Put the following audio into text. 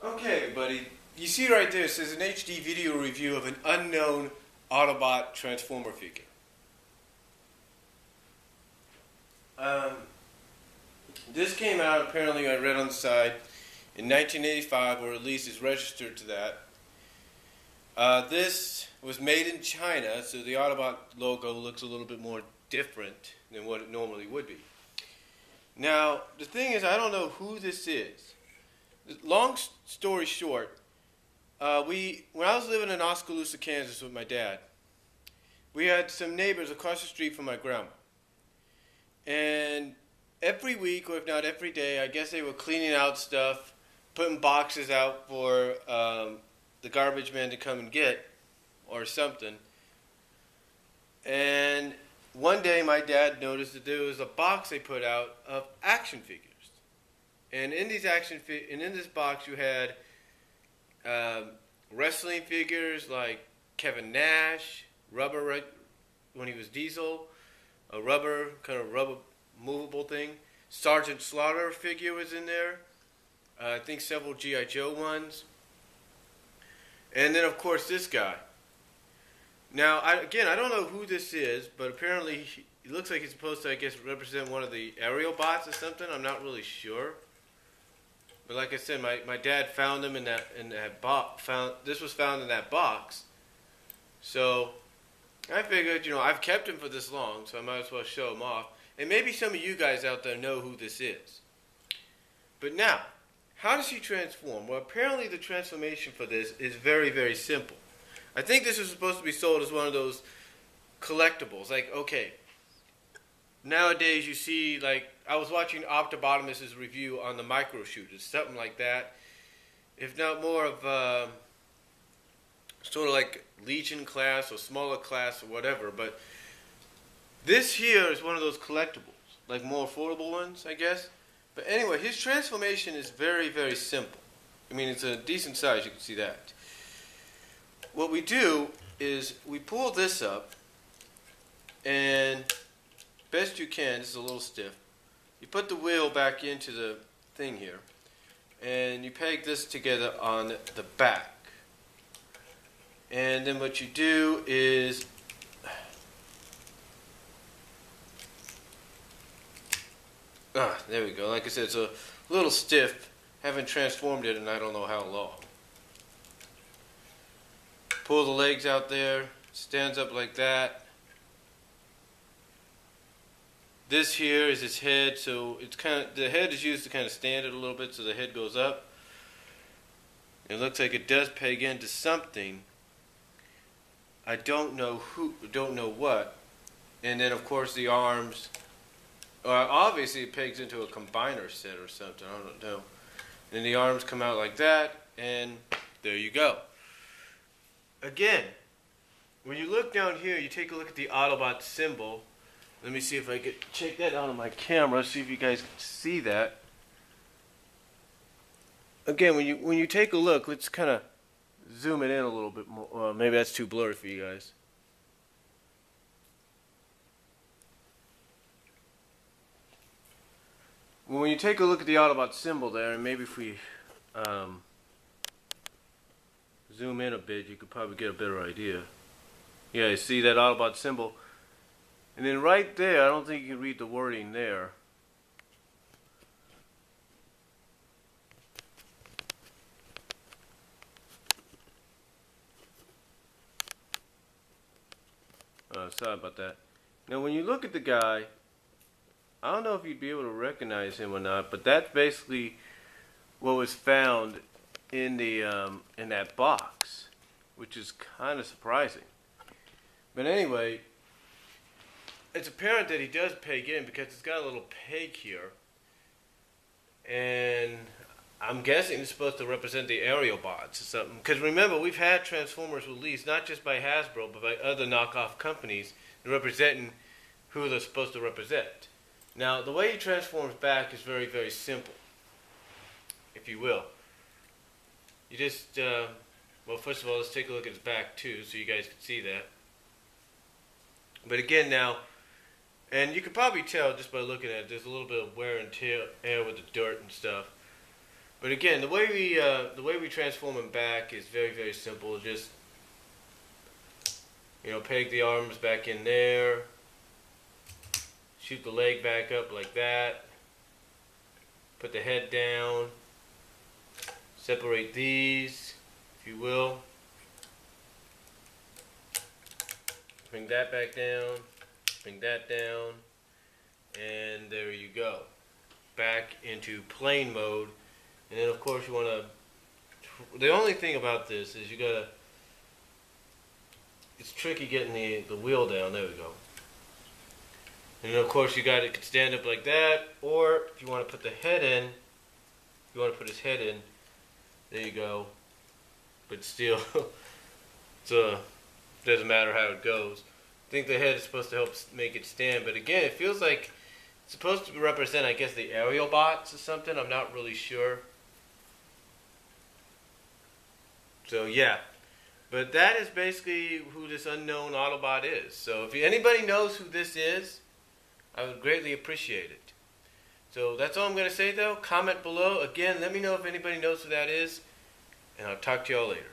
Okay, everybody. You see right there, it says an HD video review of an unknown Autobot Transformer figure. This came out, apparently I read on the side, in 1985, or at least is registered to that. This was made in China, so the Autobot logo looks a little bit more different than what it normally would be. Now, the thing is, I don't know who this is. Long story short, when I was living in Oskaloosa, Kansas with my dad, we had some neighbors across the street from my grandma. And every week, or if not every day, I guess they were cleaning out stuff, putting boxes out for the garbage man to come and get, or something. And one day my dad noticed that there was a box they put out of action figures. And in these in this box you had wrestling figures like Kevin Nash, rubber when he was Diesel, a kind of rubber movable thing. Sergeant Slaughter figure was in there. I think several G.I. Joe ones. And then of course this guy. Now I don't know who this is, but apparently it looks like he's supposed to, I guess, represent one of the aerial bots or something. I'm not really sure. But like I said, my dad found them in that box. This was found in that box. So I figured, I've kept him for this long, so I might as well show him off. And maybe some of you guys out there know who this is. But now, how does he transform? Well, apparently the transformation for this is very, very simple. I think this is supposed to be sold as one of those collectibles. Like, okay, nowadays you see, like, I was watching Autobot review on the micro shooters, something like that. If not more of sort of like Legion class or smaller class or whatever. But this here is one of those collectibles, like more affordable ones, I guess. But anyway, his transformation is very, very simple. I mean, it's a decent size, you can see that. What we do is we pull this up, and best you can, this is a little stiff, you put the wheel back into the thing here, and you peg this together on the back. And then what you do is there we go. Like I said, it's a little stiff. Haven't transformed it in I don't know how long. Pull the legs out there. Stands up like that. This here is its head, so it's the head is used to kind of stand it a little bit, so the head goes up. It looks like it does peg into something. I don't know what. And then of course the arms. Obviously it pegs into a combiner set or something. I don't know. And the arms come out like that, and there you go. Again, when you look down here, you take a look at the Autobot symbol. Let me see if I can check that out on my camera, see if you guys can see that. Again, when you take a look, let's kind of zoom it in a little bit more. Maybe that's too blurry for you guys. When you take a look at the Autobot symbol there, and maybe if we zoom in a bit, you could probably get a better idea. Yeah, you see that Autobot symbol? And then right there, I don't think you can read the wording there. Sorry about that. Now when you look at the guy, I don't know if you'd be able to recognize him or not, but that's basically what was found in that box, which is kind of surprising. But anyway, it's apparent that he does peg in because it's got a little peg here, and I'm guessing it's supposed to represent the aerial bots or something. Because remember, we've had Transformers released not just by Hasbro, but by other knockoff companies representing who they're supposed to represent. Now, the way he transforms back is very, very simple, if you will. You just, well, first of all, let's take a look at his back, too, so you guys can see that. But again, now, and you can probably tell just by looking at it, there's a little bit of wear and tear with the dirt and stuff. But again, the way we transform him back is very, very simple. Just, peg the arms back in there, shoot the leg back up like that, put the head down, separate these, if you will, bring that back down, bring that down, and there you go. Back into plane mode. And then of course you want to, the only thing about this is you gotta, it's tricky getting the wheel down. There we go. And then of course you got to stand up like that, or if you want to put the head in, if you want to put his head in, there you go. But still, doesn't matter how it goes. I think the head is supposed to help make it stand, but again, it feels like it's supposed to represent, I guess, the aerial bots or something. I'm not really sure. So yeah, but that is basically who this unknown Autobot is. So if anybody knows who this is, I would greatly appreciate it. So that's all I'm going to say though. Comment below. Again, let me know if anybody knows who that is, and I'll talk to y'all later.